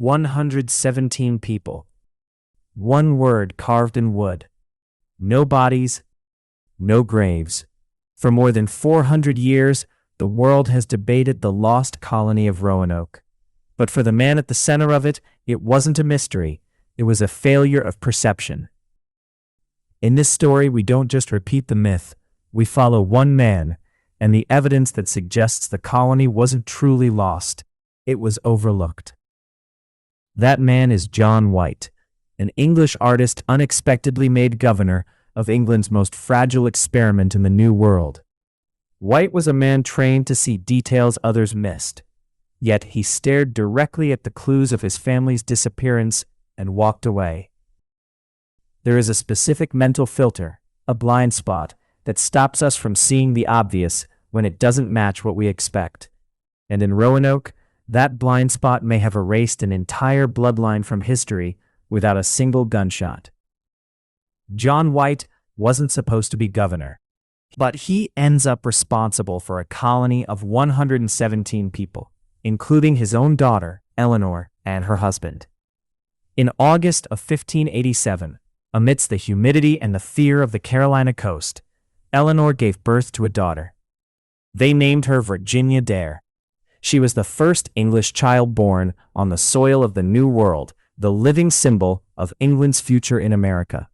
117 people. One word carved in wood. No bodies, no graves. For more than 400 years, the world has debated the lost colony of Roanoke. But for the man at the center of it, it wasn't a mystery. It was a failure of perception. In this story, we don't just repeat the myth. We follow one man and the evidence that suggests the colony wasn't truly lost. It was overlooked. That man is John White, an English artist unexpectedly made governor of England's most fragile experiment in the New World. White was a man trained to see details others missed, yet he stared directly at the clues of his family's disappearance and walked away. There is a specific mental filter, a blind spot, that stops us from seeing the obvious when it doesn't match what we expect. And in Roanoke, that blind spot may have erased an entire bloodline from history without a single gunshot. John White wasn't supposed to be governor, but he ends up responsible for a colony of 117 people, including his own daughter, Eleanor, and her husband. In August of 1587, amidst the humidity and the fear of the Carolina coast, Eleanor gave birth to a daughter. They named her Virginia Dare. She was the first English child born on the soil of the New World, the living symbol of England's future in America.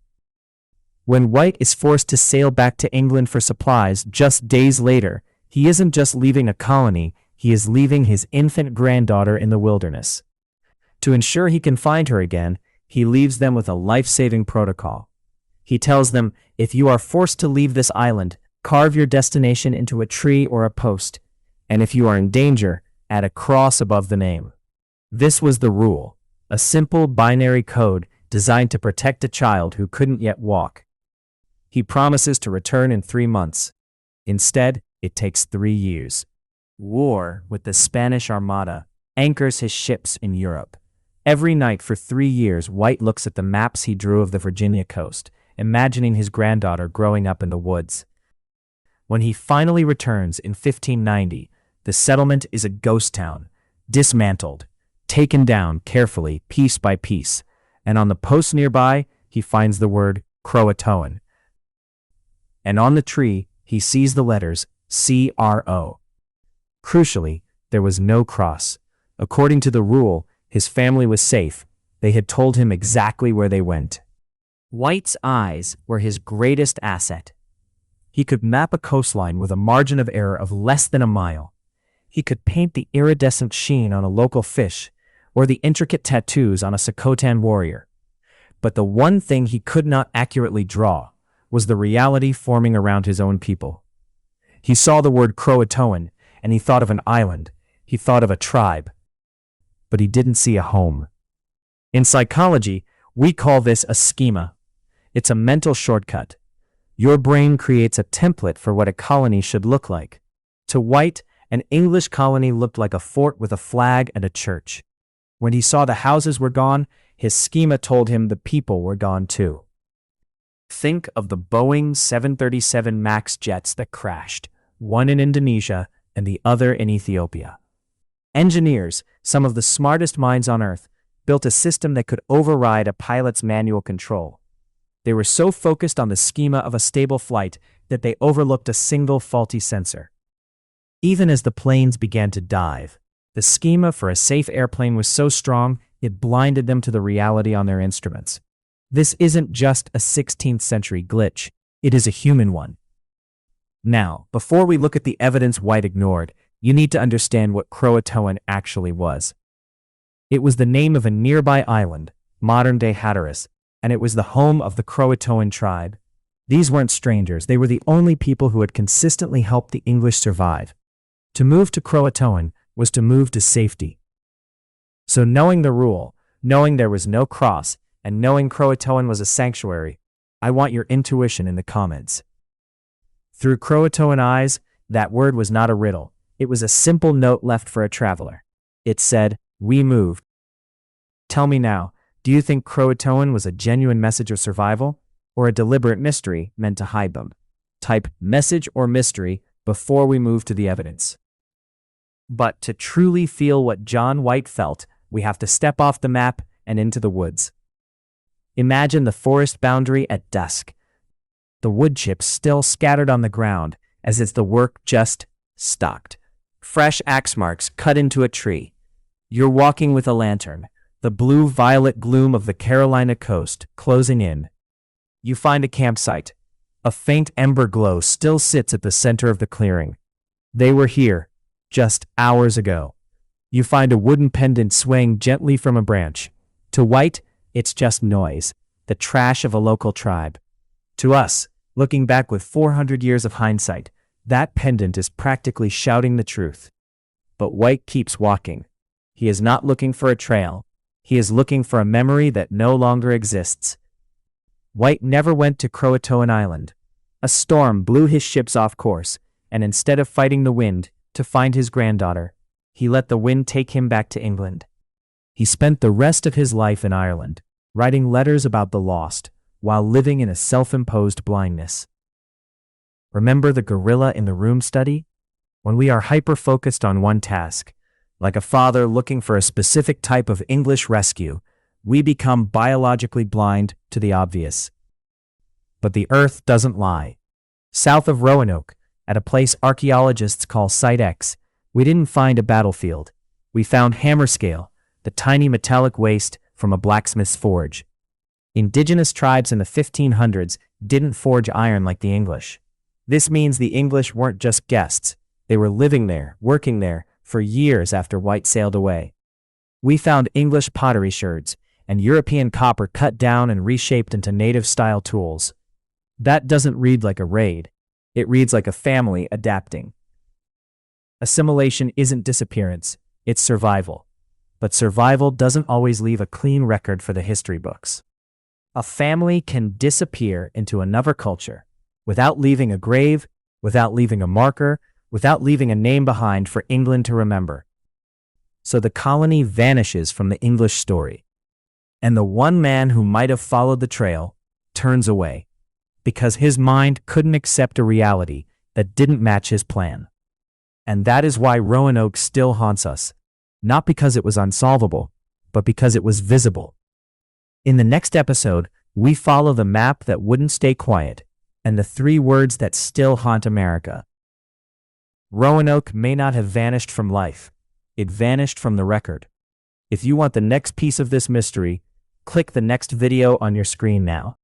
When White is forced to sail back to England for supplies just days later, he isn't just leaving a colony, he is leaving his infant granddaughter in the wilderness. To ensure he can find her again, he leaves them with a life-saving protocol. He tells them, if you are forced to leave this island, carve your destination into a tree or a post, and if you are in danger, add a cross above the name. This was the rule, a simple binary code designed to protect a child who couldn't yet walk. He promises to return in 3 months. Instead, it takes 3 years. War with the Spanish Armada anchors his ships in Europe. Every night for 3 years, White looks at the maps he drew of the Virginia coast, imagining his granddaughter growing up in the woods. When he finally returns in 1590, the settlement is a ghost town, dismantled, taken down carefully, piece by piece, and on the post nearby, he finds the word CROATOAN. And on the tree, he sees the letters CRO. Crucially, there was no cross. According to the rule, his family was safe. They had told him exactly where they went. White's eyes were his greatest asset. He could map a coastline with a margin of error of less than a mile. He could paint the iridescent sheen on a local fish or the intricate tattoos on a CROATOAN warrior. But the one thing he could not accurately draw was the reality forming around his own people. He saw the word CROATOAN and he thought of an island. He thought of a tribe. But he didn't see a home. In psychology, we call this a schema. It's a mental shortcut. Your brain creates a template for what a colony should look like. To White, an English colony looked like a fort with a flag and a church. When he saw the houses were gone, his schema told him the people were gone too. Think of the Boeing 737 MAX jets that crashed, one in Indonesia and the other in Ethiopia. Engineers, some of the smartest minds on Earth, built a system that could override a pilot's manual control. They were so focused on the schema of a stable flight that they overlooked a single faulty sensor. Even as the planes began to dive, the schema for a safe airplane was so strong it blinded them to the reality on their instruments. This isn't just a 16th century glitch, it is a human one. Now, before we look at the evidence White ignored, you need to understand what CROATOAN actually was. It was the name of a nearby island, modern-day Hatteras, and it was the home of the CROATOAN tribe. These weren't strangers, they were the only people who had consistently helped the English survive. To move to CROATOAN was to move to safety. So knowing the rule, knowing there was no cross, and knowing CROATOAN was a sanctuary, I want your intuition in the comments. Through CROATOAN eyes, that word was not a riddle. It was a simple note left for a traveler. It said, "We moved." Tell me now, do you think CROATOAN was a genuine message of survival, or a deliberate mystery meant to hide them? Type message or mystery before we move to the evidence. But to truly feel what John White felt, we have to step off the map and into the woods. Imagine the forest boundary at dusk. The wood chips still scattered on the ground as if the work just stopped. Fresh axe marks cut into a tree. You're walking with a lantern, the blue-violet gloom of the Carolina coast closing in. You find a campsite. A faint ember glow still sits at the center of the clearing. They were here, just hours ago. You find a wooden pendant swaying gently from a branch. To White, it's just noise, the trash of a local tribe. To us, looking back with 400 years of hindsight, that pendant is practically shouting the truth. But White keeps walking. He is not looking for a trail. He is looking for a memory that no longer exists. White never went to CROATOAN Island. A storm blew his ships off course, and instead of fighting the wind to find his granddaughter, he let the wind take him back to England. He spent the rest of his life in Ireland, writing letters about the lost, while living in a self-imposed blindness. Remember the gorilla in the room study? When we are hyper-focused on one task, like a father looking for a specific type of English rescue, we become biologically blind to the obvious. But the Earth doesn't lie. South of Roanoke, at a place archaeologists call Site X, we didn't find a battlefield. We found hammerscale, the tiny metallic waste from a blacksmith's forge. Indigenous tribes in the 1500s didn't forge iron like the English. This means the English weren't just guests. They were living there, working there, for years after White sailed away. We found English pottery sherds and European copper cut down and reshaped into native-style tools. That doesn't read like a raid. It reads like a family adapting. Assimilation isn't disappearance, it's survival. But survival doesn't always leave a clean record for the history books. A family can disappear into another culture without leaving a grave, without leaving a marker, without leaving a name behind for England to remember. So the colony vanishes from the English story. And the one man who might have followed the trail turns away, because his mind couldn't accept a reality that didn't match his plan. And that is why Roanoke still haunts us, not because it was unsolvable, but because it was visible. In the next episode, we follow the map that wouldn't stay quiet, and the 3 words that still haunt America. Roanoke may not have vanished from life. It vanished from the record. If you want the next piece of this mystery, click the next video on your screen now.